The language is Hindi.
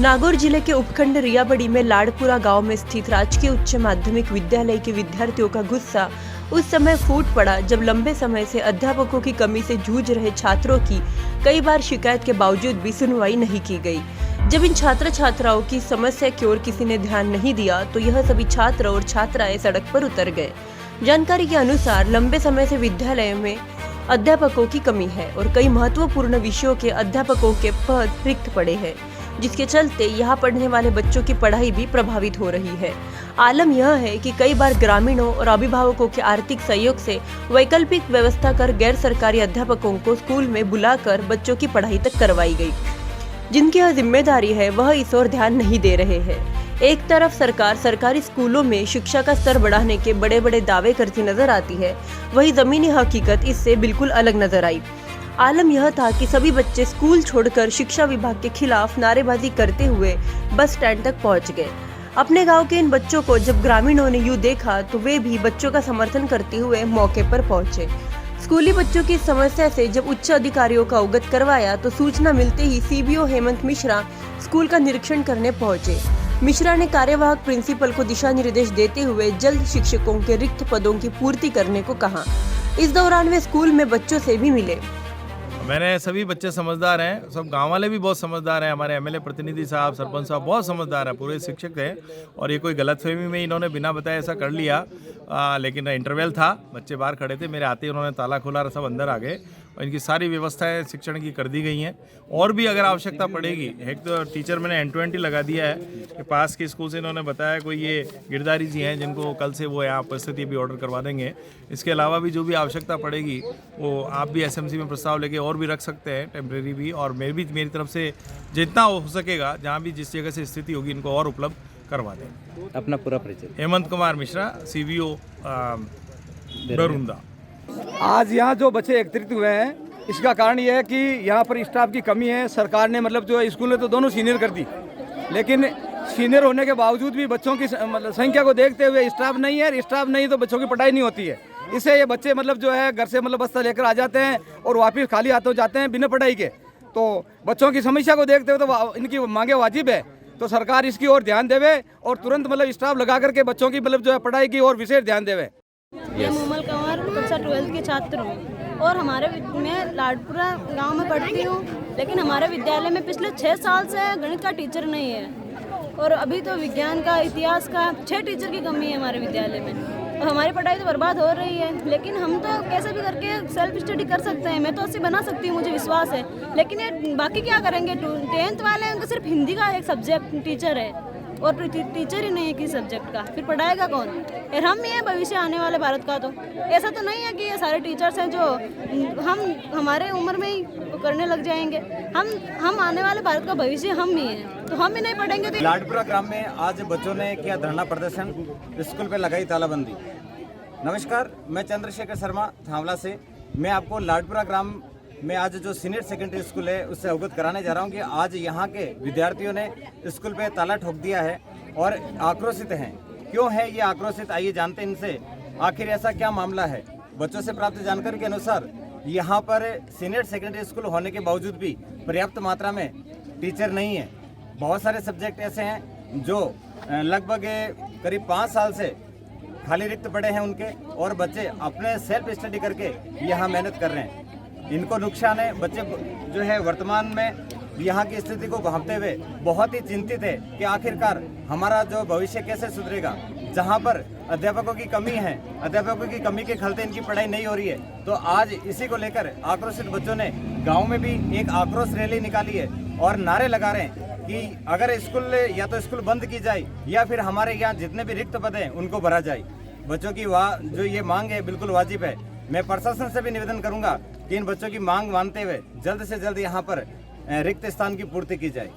नागौर जिले के उपखंड रियाबड़ी में लाड़पुरा गांव में स्थित राजकीय उच्च माध्यमिक विद्यालय के विद्यार्थियों का गुस्सा उस समय फूट पड़ा जब लंबे समय से अध्यापकों की कमी से जूझ रहे छात्रों की कई बार शिकायत के बावजूद भी सुनवाई नहीं की गई। जब इन छात्र छात्राओं की समस्या की ओर किसी ने ध्यान नहीं दिया तो यह सभी छात्र और छात्राएं सड़क पर उतर गए। जानकारी के अनुसार लंबे समय से विद्यालय में अध्यापकों की कमी है और कई महत्वपूर्ण विषयों के अध्यापकों के पद रिक्त पड़े हैं, जिसके चलते यहाँ पढ़ने वाले बच्चों की पढ़ाई भी प्रभावित हो रही है। आलम यह है कि कई बार ग्रामीणों और अभिभावकों के आर्थिक सहयोग से वैकल्पिक व्यवस्था कर गैर सरकारी अध्यापकों को स्कूल में बुलाकर बच्चों की पढ़ाई तक करवाई गई। जिनकी यह जिम्मेदारी है वह इस ओर ध्यान नहीं दे रहे हैं। एक तरफ सरकार सरकारी स्कूलों में शिक्षा का स्तर बढ़ाने के बड़े बड़े दावे करती नजर आती है, वहीं जमीनी हकीकत इससे बिल्कुल अलग नजर आई। आलम यह था कि सभी बच्चे स्कूल छोड़कर शिक्षा विभाग के खिलाफ नारेबाजी करते हुए बस स्टैंड तक पहुंच गए। अपने गांव के इन बच्चों को जब ग्रामीणों ने यूं देखा तो वे भी बच्चों का समर्थन करते हुए मौके पर पहुंचे। स्कूली बच्चों की समस्या से जब उच्च अधिकारियों का अवगत करवाया तो सूचना मिलते ही सीबीओ हेमंत मिश्रा स्कूल का निरीक्षण करने पहुंचे। मिश्रा ने कार्यवाहक प्रिंसिपल को दिशा निर्देश देते हुए जल्द शिक्षकों के रिक्त पदों की पूर्ति करने को कहा। इस दौरान वे स्कूल में बच्चों से भी मिले। मैंने सभी बच्चे समझदार हैं, सब गांव वाले भी बहुत समझदार हैं, हमारे एमएलए प्रतिनिधि साहब, सरपंच साहब बहुत समझदार हैं, पूरे शिक्षक हैं और ये कोई गलतफहमी में इन्होंने बिना बताए ऐसा कर लिया। लेकिन इंटरवल था, बच्चे बाहर खड़े थे, मेरे आते ही उन्होंने ताला खोला और सब अंदर आ गए और इनकी सारी व्यवस्थाएं शिक्षण की कर दी गई हैं। और भी अगर आवश्यकता पड़ेगी, एक तो टीचर मैंने N20 लगा दिया है कि पास के स्कूल से इन्होंने बताया कोई ये गिरधारी जी हैं जिनको कल से वो यहाँ उपस्थिति भी ऑर्डर करवा देंगे। इसके अलावा भी जो भी आवश्यकता पड़ेगी वो आप भी SMC में प्रस्ताव लेके और भी रख सकते हैं, टेम्प्रेरी भी, और मेरी तरफ से जितना हो सकेगा जहाँ भी जिस जगह से स्थिति होगी इनको और उपलब्ध करवा दें। अपना पूरा परिचय। हेमंत कुमार मिश्रा, CBO बरूंदा। आज यहाँ जो बच्चे एकत्रित हुए हैं इसका कारण यह है कि यहाँ पर स्टाफ की कमी है। सरकार ने मतलब जो स्कूल ने तो दोनों सीनियर कर दी, लेकिन सीनियर होने के बावजूद भी बच्चों की मतलब संख्या को देखते हुए स्टाफ नहीं है। स्टाफ नहीं तो बच्चों की पढ़ाई नहीं होती है। इससे ये बच्चे मतलब जो है घर से मतलब बस्ता लेकर आ जाते हैं और वापस खाली हाथों जाते हैं बिना पढ़ाई के। तो बच्चों की समस्या को देखते हुए तो इनकी मांगे वाजिब है, तो सरकार इसकी ओर ध्यान देवे और तुरंत मतलब स्टाफ लगा करके बच्चों की मतलब जो है पढ़ाई की ओर विशेष ध्यान देवे। मैं मुमल कंवर कक्षा 12 की छात्र हूँ और मैं लाड़पुरा गांव में पढ़ती हूँ, लेकिन हमारे विद्यालय में पिछले 6 साल से गणित का टीचर नहीं है और अभी तो विज्ञान का, इतिहास का 6 टीचर की कमी है हमारे विद्यालय में। और हमारी पढ़ाई तो बर्बाद हो रही है, लेकिन हम तो कैसे भी करके सेल्फ स्टडी कर सकते हैं। मैं तो 80 बना सकती हूँ, मुझे विश्वास है, लेकिन ये बाकी क्या करेंगे। 10th वाले उनको सिर्फ हिंदी का एक सब्जेक्ट टीचर है और टीचर ही नहीं है किसी सब्जेक्ट का, फिर पढ़ाएगा कौन। और हम ही है भविष्य आने वाले भारत का। तो ऐसा तो नहीं है कि ये सारे टीचर्स हैं जो हम हमारे उम्र में ही करने लग जाएंगे। हम आने वाले भारत का भविष्य हम ही हैं, तो हम ही नहीं पढ़ेंगे तो। लाड़पुरा ग्राम में आज बच्चों ने किया धरना प्रदर्शन, स्कूल पे लगाई तालाबंदी। नमस्कार, मैं चंद्रशेखर शर्मा थावला से। मैं आपको लाड़पुरा ग्राम मैं आज जो सीनियर सेकेंडरी स्कूल है उससे अवगत कराने जा रहा हूं कि आज यहां के विद्यार्थियों ने स्कूल पे ताला ठोक दिया है और आक्रोशित हैं। क्यों है ये आक्रोशित, आइए जानते हैं इनसे आखिर ऐसा क्या मामला है। बच्चों से प्राप्त जानकारी के अनुसार यहां पर सीनियर सेकेंडरी स्कूल होने के बावजूद भी पर्याप्त मात्रा में टीचर नहीं है। बहुत सारे सब्जेक्ट ऐसे हैं जो लगभग करीब 5 साल से खाली रिक्त पड़े हैं उनके, और बच्चे अपने सेल्फ स्टडी करके यहाँ मेहनत कर रहे हैं। इनको नुकसान है। बच्चे जो है वर्तमान में यहाँ की स्थिति को भांपते हुए बहुत ही चिंतित है कि आखिरकार हमारा जो भविष्य कैसे सुधरेगा। जहाँ पर अध्यापकों की कमी है, अध्यापकों की कमी के खलते इनकी पढ़ाई नहीं हो रही है। तो आज इसी को लेकर आक्रोशित बच्चों ने गाँव में भी एक आक्रोश रैली निकाली है और नारे लगा रहे हैं कि अगर स्कूल या तो स्कूल बंद की जाए या फिर हमारे यहाँ जितने भी रिक्त पद हैं उनको भरा जाए। बच्चों की जो ये मांग है बिल्कुल वाजिब है। मैं प्रशासन से भी निवेदन करूंगा कि इन बच्चों की मांग मानते हुए जल्द से जल्द यहाँ पर रिक्त स्थान की पूर्ति की जाए।